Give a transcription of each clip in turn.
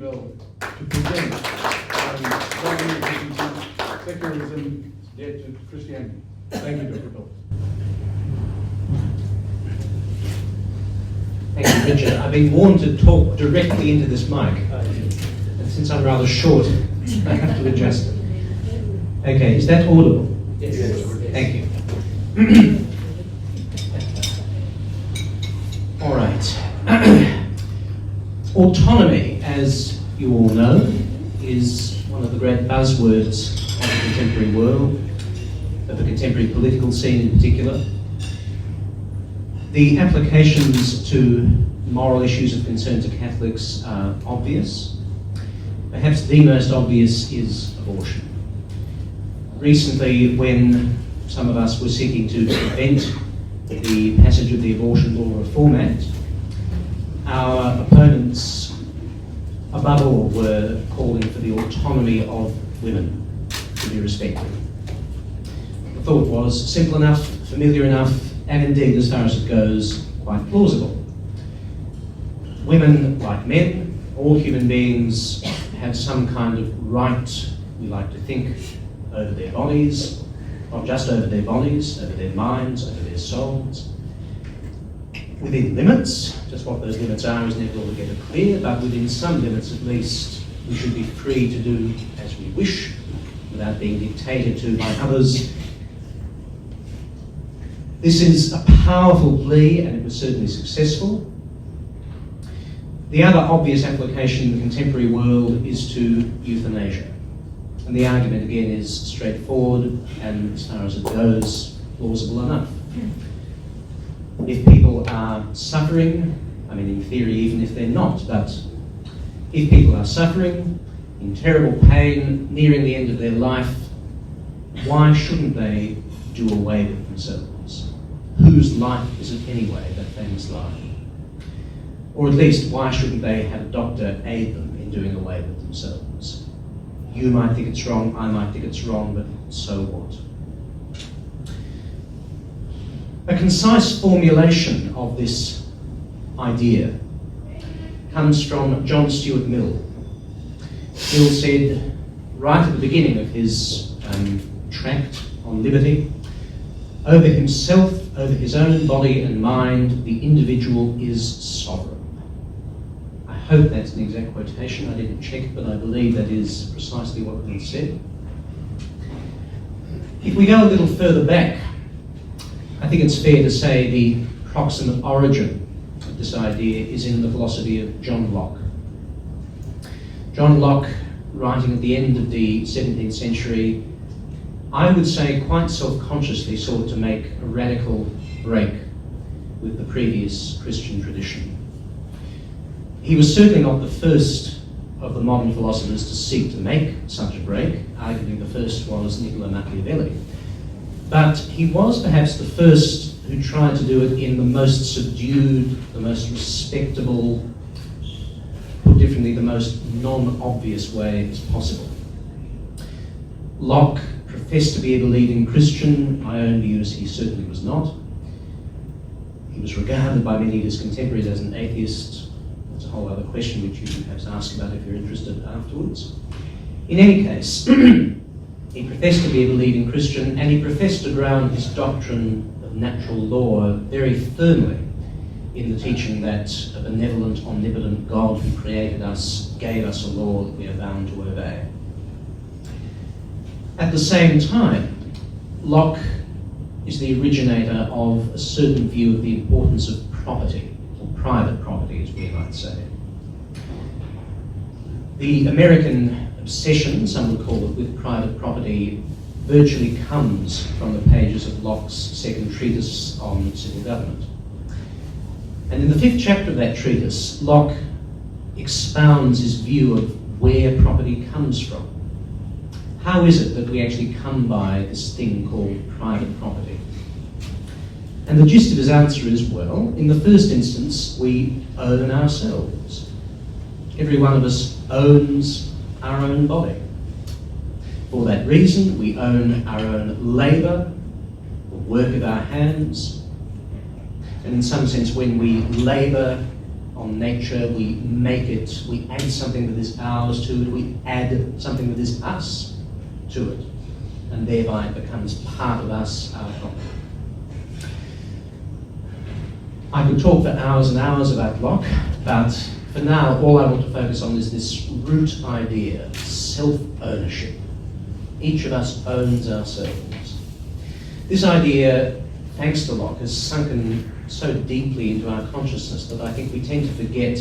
Bell to present Secularism, Debt to Christianity. Thank you, Dr. Bell. Thank you, Richard. I've been warned to talk directly into this mic. And since I'm rather short, I have to adjust it. Okay, is that audible? Yes. Thank you. All right. Autonomy, as you all know, is one of the great buzzwords of the contemporary world, of the contemporary political scene in particular. The applications to moral issues of concern to Catholics are obvious. Perhaps the most obvious is abortion. Recently, when some of us were seeking to prevent the passage of the Abortion Law Reform Act, our opponents, above all, were calling for the autonomy of women to be respected. The thought was simple enough, familiar enough, and indeed, as far as it goes, quite plausible. Women, like men, all human beings, have some kind of right, we like to think, over their bodies, not just over their bodies, over their minds, over their souls. Within limits, just what those limits are is never altogether clear, but within some limits at least, we should be free to do as we wish, without being dictated to by others. This is a powerful plea, and it was certainly successful. The other obvious application in the contemporary world is to euthanasia. And the argument again is straightforward and, as far as it goes, plausible enough. If people are suffering, I mean in theory even if they're not, but if people are suffering, in terrible pain, nearing the end of their life, why shouldn't they do away with themselves? Whose life is it anyway, that famous line? Or at least, why shouldn't they have a doctor aid them in doing away with themselves? You might think it's wrong, I might think it's wrong, but so what? A concise formulation of this idea comes from John Stuart Mill. Mill said, right at the beginning of his tract on liberty, over himself, over his own body and mind, the individual is sovereign. I hope that's an exact quotation. I didn't check, but I believe that is precisely what Mill said. If we go a little further back, I think it's fair to say the proximate origin of this idea is in the philosophy of John Locke. John Locke, writing at the end of the 17th century, I would say quite self-consciously sought to make a radical break with the previous Christian tradition. He was certainly not the first of the modern philosophers to seek to make such a break. Arguably the first was Niccolo Machiavelli. But he was perhaps the first who tried to do it in the most subdued, the most respectable, put differently, the most non-obvious way as possible. Locke professed to be a believing Christian. My own view is he certainly was not. He was regarded by many of his contemporaries as an atheist. That's a whole other question which you can perhaps ask about if you're interested afterwards. In any case, he professed to be a believing Christian, and he professed to ground his doctrine of natural law very firmly in the teaching that a benevolent, omnipotent God who created us gave us a law that we are bound to obey. At the same time, Locke is the originator of a certain view of the importance of property, or private property as we might say. The American obsession, some would call it, with private property virtually comes from the pages of Locke's second treatise on civil government. And in the 5th chapter of that treatise, Locke expounds his view of where property comes from. How is it that we actually come by this thing called private property? And the gist of his answer is, well, in the first instance, we own ourselves. Every one of us owns our own body. For that reason, we own our own labour, the work of our hands. And in some sense, when we labour on nature, we make it, we add something that is ours to it, we add something that is us to it, and thereby it becomes part of us, our property. I could talk for hours and hours about Locke, but for now, all I want to focus on is this root idea, self-ownership. Each of us owns ourselves. This idea, thanks to Locke, has sunken so deeply into our consciousness that I think we tend to forget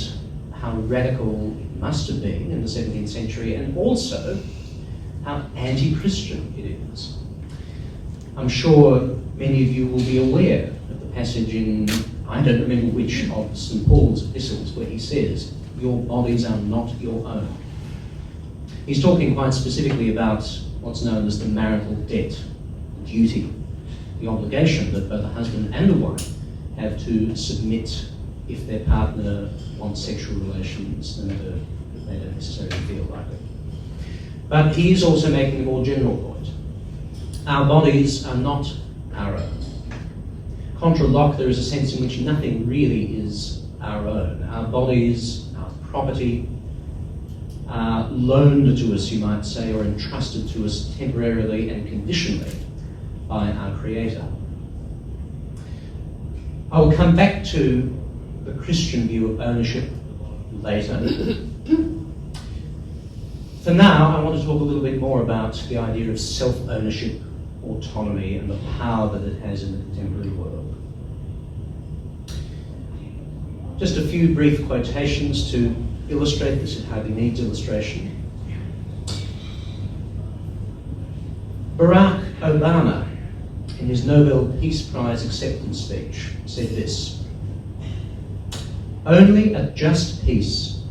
how radical it must have been in the 17th century, and also how anti-Christian it is. I'm sure many of you will be aware of the passage in, I don't remember which of St. Paul's epistles, where he says, your bodies are not your own. He's talking quite specifically about what's known as the marital debt, the duty, the obligation that both a husband and a wife have to submit if their partner wants sexual relations and they don't necessarily feel like it. But he is also making a more general point. Our bodies are not our own. Contra Locke, there is a sense in which nothing really is our own. Our bodies, our property, are loaned to us, you might say, or entrusted to us temporarily and conditionally by our Creator. I will come back to the Christian view of ownership later. For now, I want to talk a little bit more about the idea of self-ownership, autonomy, and the power that it has in the contemporary world. Just a few brief quotations to illustrate this. It hardly needs illustration. Barack Obama, in his Nobel Peace Prize acceptance speech, said this: "Only a just peace,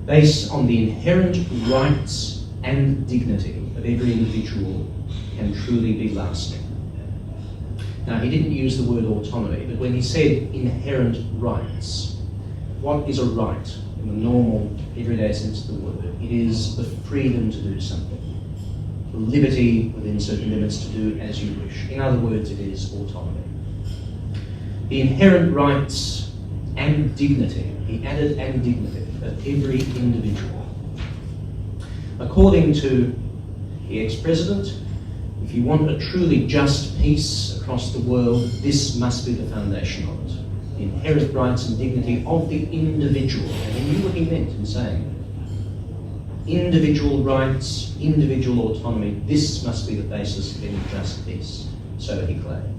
based on the inherent rights and dignity of every individual, can truly be lasting." Now, he didn't use the word autonomy, but when he said inherent rights, what is a right in the normal, everyday sense of the word? It is the freedom to do something, the liberty within certain limits to do as you wish. In other words, it is autonomy. The inherent rights and dignity, he added and dignity, of every individual. According to the ex-president, if you want a truly just peace across the world, this must be the foundation of it. The inherent rights and dignity of the individual. And he knew what he meant in saying it. Individual rights, individual autonomy, this must be the basis of any just peace, so he claimed.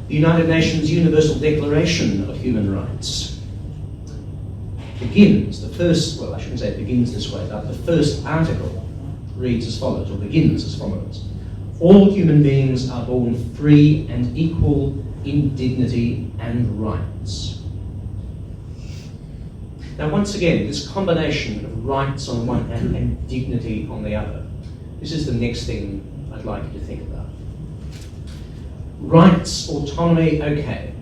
The United Nations Universal Declaration of Human Rights begins, the first, well, I shouldn't say it begins this way, but the first article reads as follows, or begins as follows: all human beings are born free and equal in dignity and rights. Now, once again, this combination of rights on the one hand and dignity on the other, this is the next thing I'd like you to think about. Rights, autonomy, okay,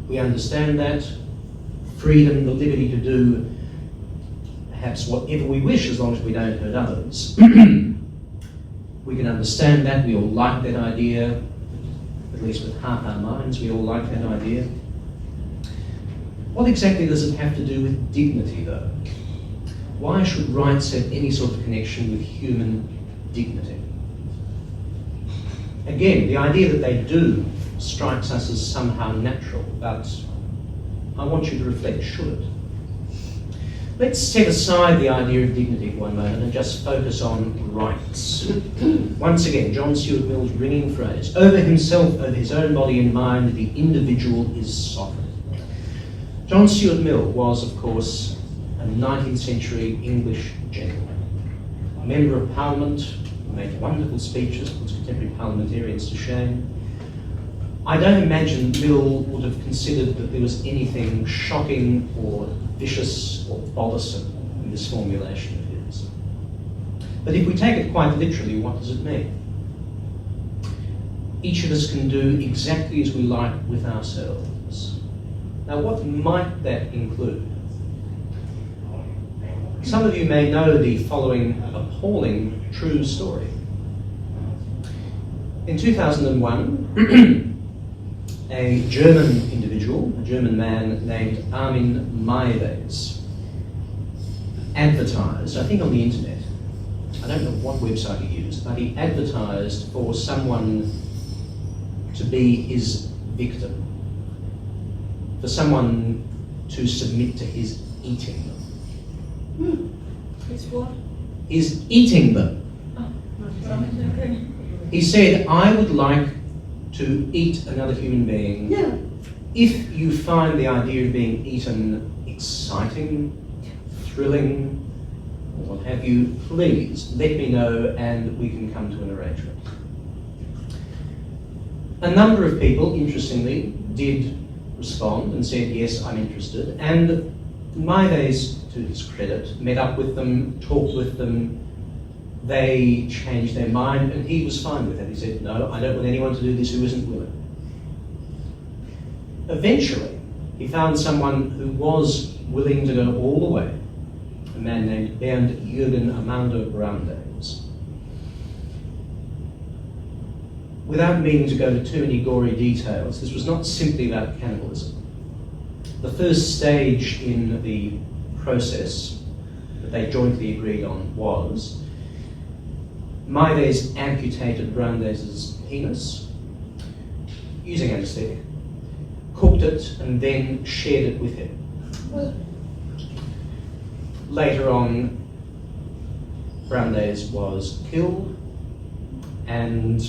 we understand that. Freedom, the liberty to do perhaps whatever we wish as long as we don't hurt others. We can understand that, we all like that idea, at least with half our minds, we all like that idea. What exactly does it have to do with dignity, though? Why should rights have any sort of connection with human dignity? Again, the idea that they do strikes us as somehow natural, but I want you to reflect, should it? Let's set aside the idea of dignity for one moment and just focus on rights. Once again, John Stuart Mill's ringing phrase: over himself, over his own body and mind, the individual is sovereign. John Stuart Mill was, of course, a 19th century English gentleman, a member of Parliament, who made wonderful speeches, puts contemporary parliamentarians to shame. I don't imagine Mill would have considered that there was anything shocking or vicious or bothersome in this formulation of his. But if we take it quite literally, what does it mean? Each of us can do exactly as we like with ourselves. Now, what might that include? Some of you may know the following appalling true story. In 2001, a German individual individual, a German man named Armin Maives, advertised, I think on the internet, I don't know what website he used, but he advertised for someone to be his victim, for someone to submit to his eating them. It's what? Is eating them. Okay. He said, I would like to eat another human being. Yeah. If you find the idea of being eaten exciting, thrilling, or what have you, please let me know and we can come to an arrangement. A number of people, interestingly, did respond and said, yes, I'm interested. And Maives, to his credit, met up with them, talked with them. They changed their mind, and he was fine with it. He said, no, I don't want anyone to do this who isn't willing. Eventually, he found someone who was willing to go all the way, a man named Bernd Jürgen Armando Brandes. Without meaning to go into too many gory details, this was not simply about cannibalism. The first stage in the process that they jointly agreed on was Maives amputated Brandes' penis using anaesthetic, cooked it, and then shared it with him. Later on, Brandes was killed, and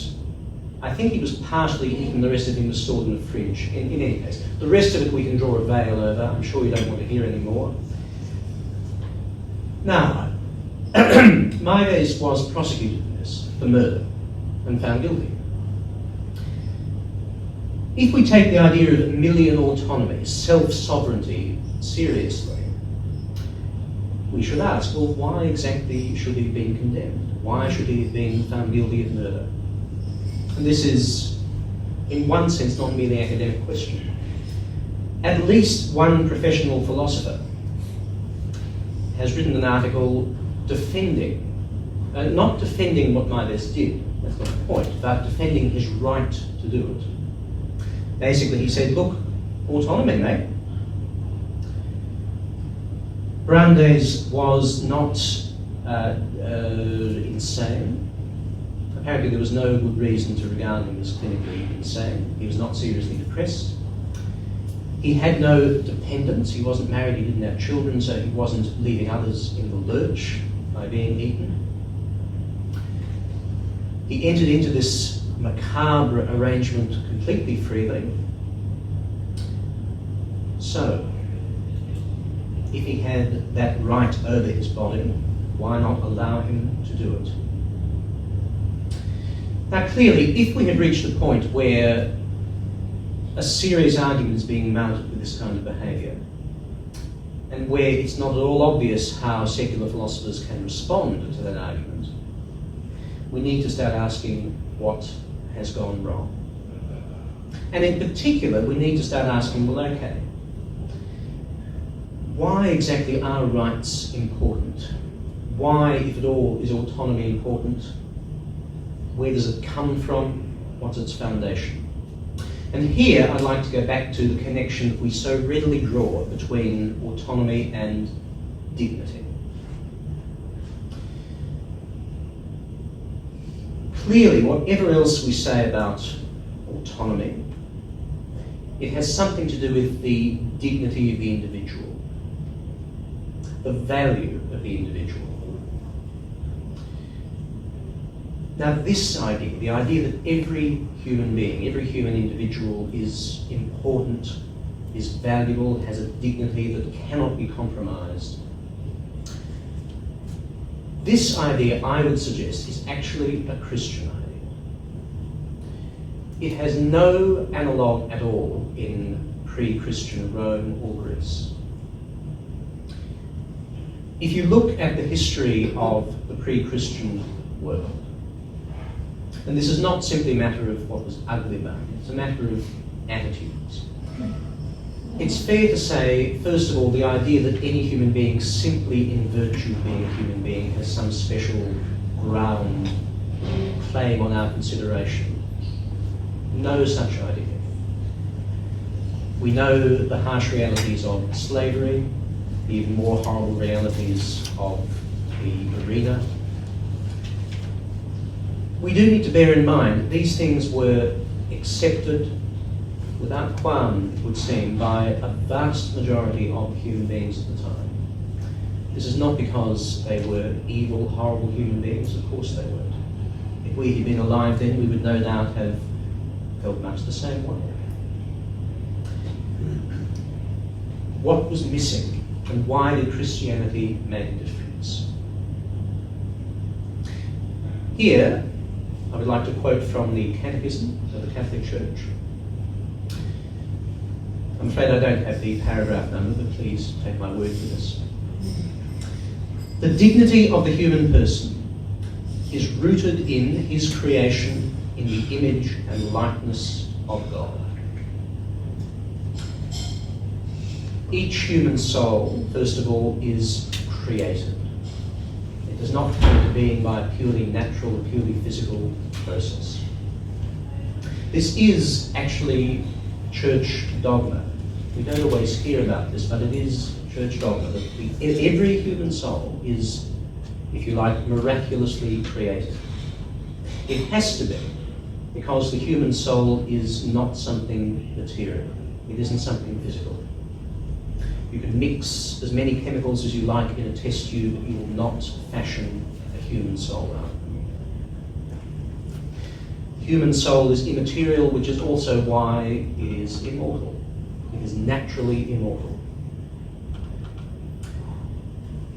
I think he was partially eaten, the rest of him was stored in the fridge. In any case, the rest of it we can draw a veil over. I'm sure you don't want to hear anymore. Now, Maives was prosecuted for this, for murder, and found guilty. If we take the idea of million autonomy, self-sovereignty, seriously, we should ask, well, why exactly should he have been condemned? Why should he have been found guilty of murder? And this is, in one sense, not merely an academic question. At least one professional philosopher has written an article defending, not defending what Maives did, that's not the point, but defending his right to do it. Basically, he said, look, autonomy, mate. Brandes was not insane. Apparently there was no good reason to regard him as clinically insane. He was not seriously depressed. He had no dependents. He wasn't married, he didn't have children, so he wasn't leaving others in the lurch by being eaten. He entered into this macabre arrangement completely freely. So, if he had that right over his body, why not allow him to do it? Now clearly, if we have reached a point where a serious argument is being mounted with this kind of behaviour, and where it's not at all obvious how secular philosophers can respond to that argument, we need to start asking what has gone wrong. And in particular, we need to start asking, well, okay, why exactly are rights important? Why, if at all, is autonomy important? Where does it come from? What's its foundation? And here I'd like to go back to the connection that we so readily draw between autonomy and dignity. Clearly, whatever else we say about autonomy, it has something to do with the dignity of the individual, the value of the individual. Now this idea, the idea that every human being, every human individual is important, is valuable, has a dignity that cannot be compromised. This idea, I would suggest, is actually a Christian idea. It has no analogue at all in pre-Christian Rome or Greece. If you look at the history of the pre-Christian world, and this is not simply a matter of what was ugly about it, it's a matter of attitudes. It's fair to say, first of all, the idea that any human being, simply in virtue of being a human being, has some special ground claim on our consideration. No such idea. We know the harsh realities of slavery, the even more horrible realities of the arena. We do need to bear in mind these things were accepted without qualm, it would seem, by a vast majority of human beings at the time. This is not because they were evil, horrible human beings. Of course they weren't. If we had been alive then, we would no doubt have felt much the same way. What was missing, and why did Christianity make a difference? Here, I would like to quote from the Catechism of the Catholic Church. I'm afraid I don't have the paragraph number, but please take my word for this. The dignity of the human person is rooted in his creation in the image and likeness of God. Each human soul, first of all, is created. It does not come into being by a purely natural, purely physical process. This is actually church dogma. We don't always hear about this, but it is church dogma that every human soul is, if you like, miraculously created. It has to be, because the human soul is not something material. It isn't something physical. You can mix as many chemicals as you like in a test tube, you will not fashion a human soul out. The human soul is immaterial, which is also why it is immortal. It is naturally immortal.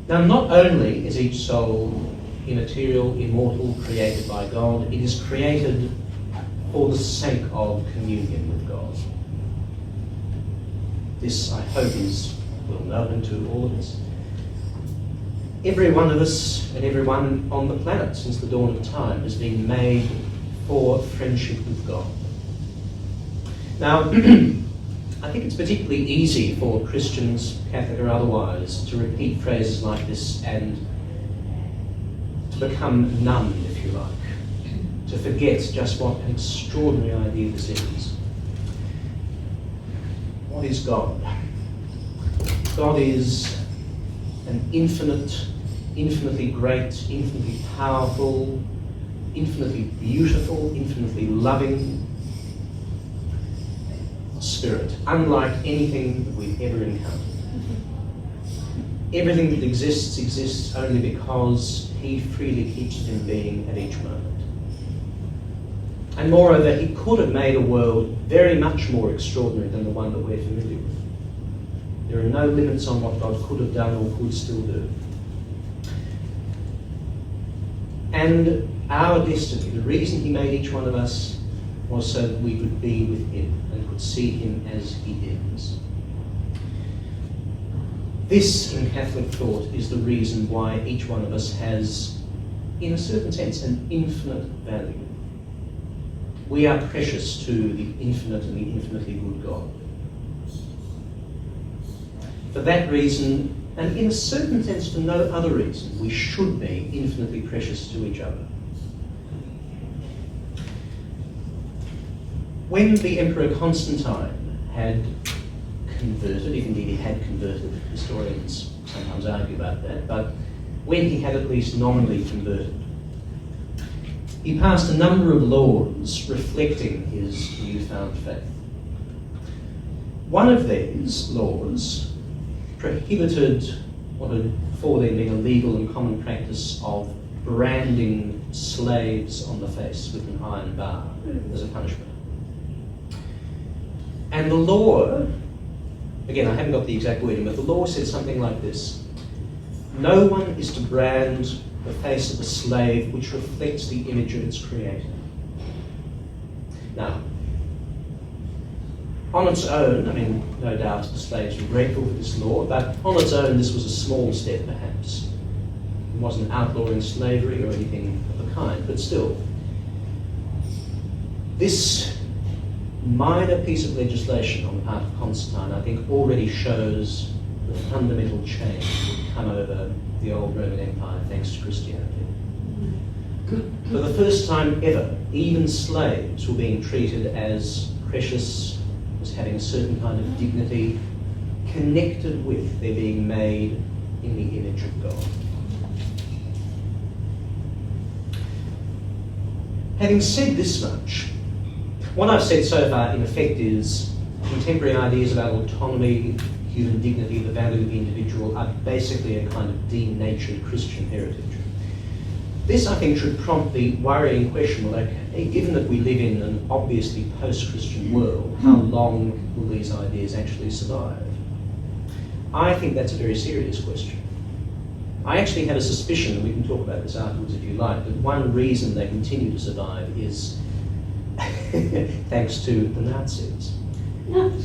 Now, not only is each soul immaterial, immortal, created by God, it is created for the sake of communion with God. This, I hope, is well known to all of us. Every one of us and everyone on the planet since the dawn of time has been made for friendship with God. Now, I think it's particularly easy for Christians, Catholic or otherwise, to repeat phrases like this and to become numb, if you like, to forget just what an extraordinary idea this is. What is God? God is an infinitely great, infinitely powerful, infinitely beautiful, infinitely loving spirit, unlike anything that we've ever encountered. Everything that exists only because he freely keeps it in being at each moment. And moreover, he could have made a world very much more extraordinary than the one that we're familiar with. There are no limits on what God could have done or could still do. And our destiny, the reason he made each one of us, was so that we could be with him and could see him as he is. This, in Catholic thought, is the reason why each one of us has, in a certain sense, an infinite value. We are precious to the infinite and the infinitely good God. For that reason, and in a certain sense for no other reason, we should be infinitely precious to each other. When the Emperor Constantine had converted, if indeed he had converted, historians sometimes argue about that, but when he had at least nominally converted, he passed a number of laws reflecting his newfound faith. One of these laws prohibited what had before then been a legal and common practice of branding slaves on the face with an iron bar as a punishment. And the law, again, I haven't got the exact wording, but the law said something like this: no one is to brand the face of a slave which reflects the image of its creator. Now, on its own, I mean, no doubt the slaves were grateful for this law, but on its own this was a small step perhaps. It wasn't outlawing slavery or anything of the kind, but still. This minor piece of legislation on the part of Constantine, I think, already shows the fundamental change that would come over the old Roman Empire thanks to Christianity. For the first time ever, even slaves were being treated as precious as having a certain kind of dignity connected with their being made in the image of God. Having said this much, what I've said so far in effect is contemporary ideas about autonomy, human dignity, the value of the individual are basically a kind of denatured Christian heritage. This, I think, should prompt the worrying question, well, okay, given that we live in an obviously post-Christian world, how long will these ideas actually survive? I think that's a very serious question. I actually have a suspicion, and we can talk about this afterwards if you like, that one reason they continue to survive is thanks to the Nazis.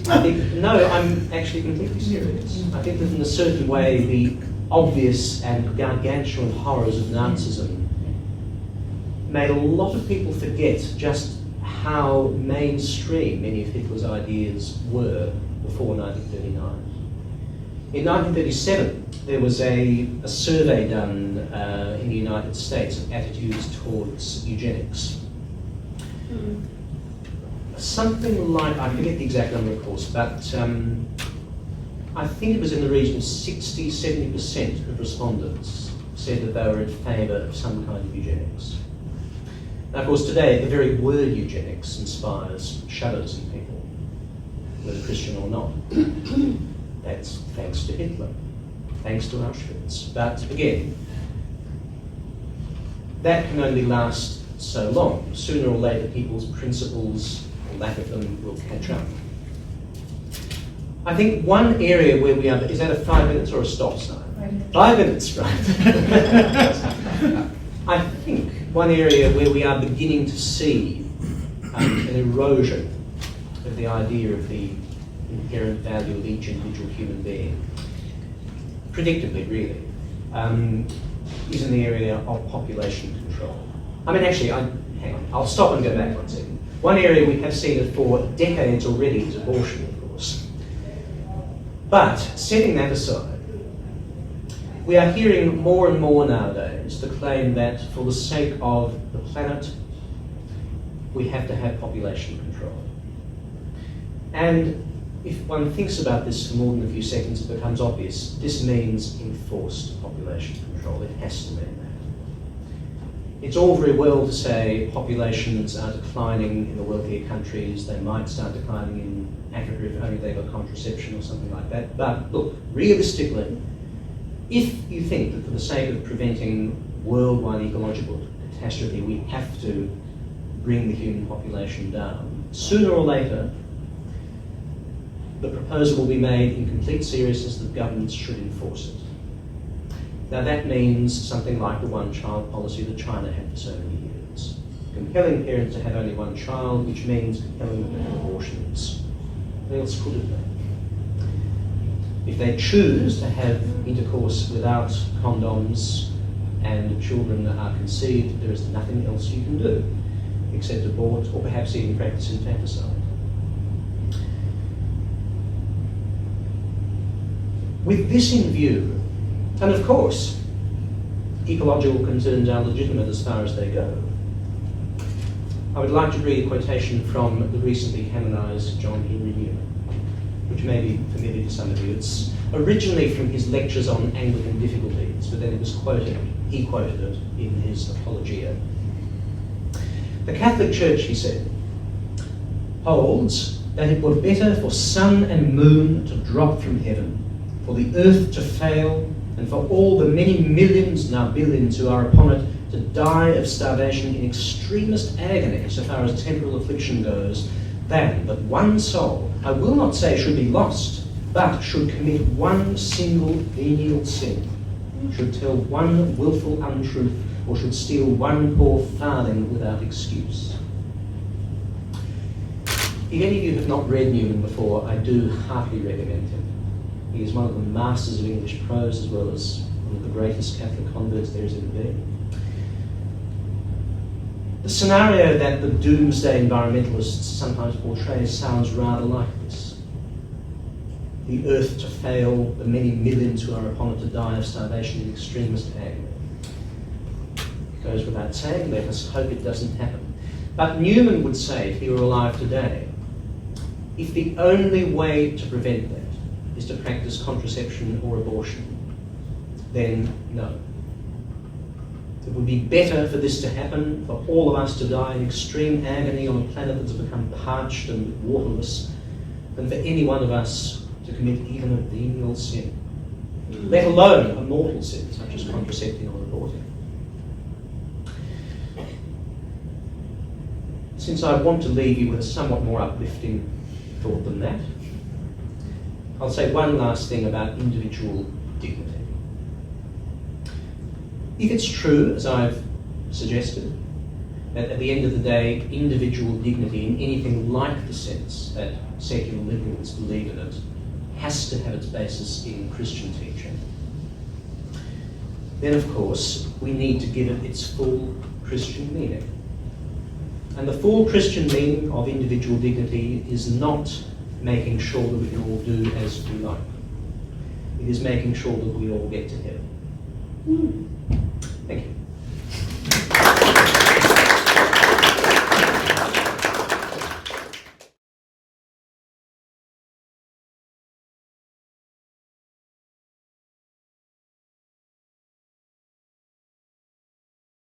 I'm actually completely serious. I think that in a certain way, the obvious and gargantuan horrors of Nazism made a lot of people forget just how mainstream many of Hitler's ideas were before 1939. In 1937, there was a survey done in the United States of attitudes towards eugenics. Something like, I forget the exact number of course, but I think it was in the region of 60-70% of respondents said that they were in favour of some kind of eugenics. Now, of course, today the very word eugenics inspires shudders in people, whether Christian or not. That's thanks to Hitler, thanks to Auschwitz. But again, that can only last so long. Sooner or later, people's principles, or lack of them, will catch up. I think one area where we are, is that a 5 minutes or a stop sign? 5 minutes, right. I think one area where we are beginning to see an erosion of the idea of the inherent value of each individual human being, predictably really, is in the area of population control. I mean, actually, hang on, I'll stop and go back 1 second. One area we have seen it for decades already is abortion, of course. But setting that aside, we are hearing more and more nowadays the claim that for the sake of the planet, we have to have population control. And if one thinks about this for more than a few seconds, it becomes obvious. This means enforced population control. It has to mean that. It's all very well to say populations are declining in the wealthier countries. They might start declining in Africa if only they got contraception or something like that. But look, realistically, if you think that for the sake of preventing worldwide ecological catastrophe, we have to bring the human population down, sooner or later, the proposal will be made in complete seriousness that governments should enforce it. Now that means something like the one-child policy that China had for so many years. Compelling parents to have only one child, which means compelling them to have abortions. What else could it be? If they choose to have intercourse without condoms and children are conceived, there is nothing else you can do except abort or perhaps even practice infanticide. With this in view, and of course, ecological concerns are legitimate as far as they go, I would like to read a quotation from the recently canonised John Henry Newman, which may be familiar to some of you. It's originally from his lectures on Anglican difficulties, but then it was quoted, he quoted it in his Apologia. The Catholic Church, he said, holds that it were better for sun and moon to drop from heaven, for the earth to fail, and for all the many millions, now billions, who are upon it to die of starvation in extremest agony so far as temporal affliction goes, than that one soul, I will not say should be lost, but should commit one single venial sin, should tell one wilful untruth, or should steal one poor farthing without excuse. If any of you have not read Newman before, I do heartily recommend him. He is one of the masters of English prose, as well as one of the greatest Catholic converts there has ever been. The scenario that the doomsday environmentalists sometimes portray sounds rather like this. The earth to fail, the many millions who are upon it to die of starvation in extremest agony. It goes without saying, let us hope it doesn't happen. But Newman would say, if he were alive today, if the only way to prevent that is to practice contraception or abortion, then no. It would be better for this to happen, for all of us to die in extreme agony on a planet that's become parched and waterless, than for any one of us to commit even a venial sin, let alone a mortal sin such as contracepting or aborting. Since I want to leave you with a somewhat more uplifting thought than that, I'll say one last thing about individual dignity. If it's true, as I've suggested, that at the end of the day, individual dignity in anything like the sense that secular liberals believe in it has to have its basis in Christian teaching, then of course we need to give it its full Christian meaning. And the full Christian meaning of individual dignity is not making sure that we can all do as we like. It is making sure that we all get to heaven. Thank you.